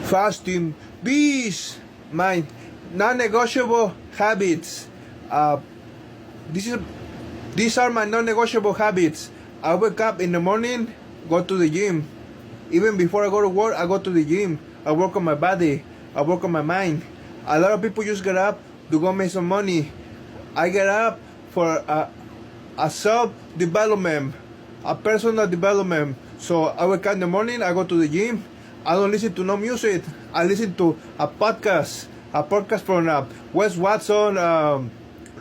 fasting. These my non-negotiable habits. This is these are my non-negotiable habits. I wake up in the morning, go to the gym. Even before I go to work, I go to the gym. I work on my body. I work on my mind. A lot of people just get up to go make some money. I get up for a self-development, a personal development. So I wake up in the morning, I go to the gym. I don't listen to no music. I listen to a podcast from Wes Watson,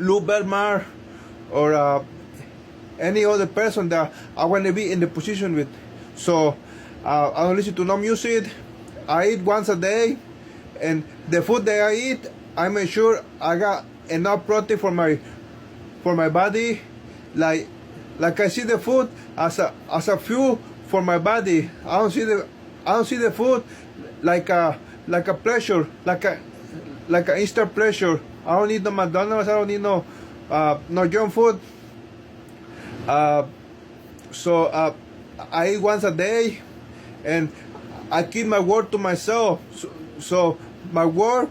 Lou Belmar, or any other person that I want to be in the position with. So I don't listen to no music. I eat once a day, and the food that I eat, I make sure I got enough protein for my body. Like I see the food as a fuel for my body. I don't see the food like a pleasure, like an instant pleasure. I don't need no McDonald's. I don't need no junk food. So I eat once a day, and I keep my word to myself. So my word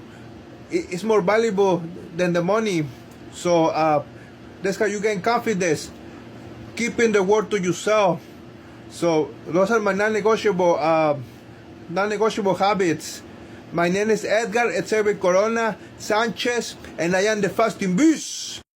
is more valuable than the money. So that's how you gain confidence, keeping the word to yourself. So those are my non-negotiable habits. My name is Edgar Etzebi Corona Sanchez, and I am the fasting beast.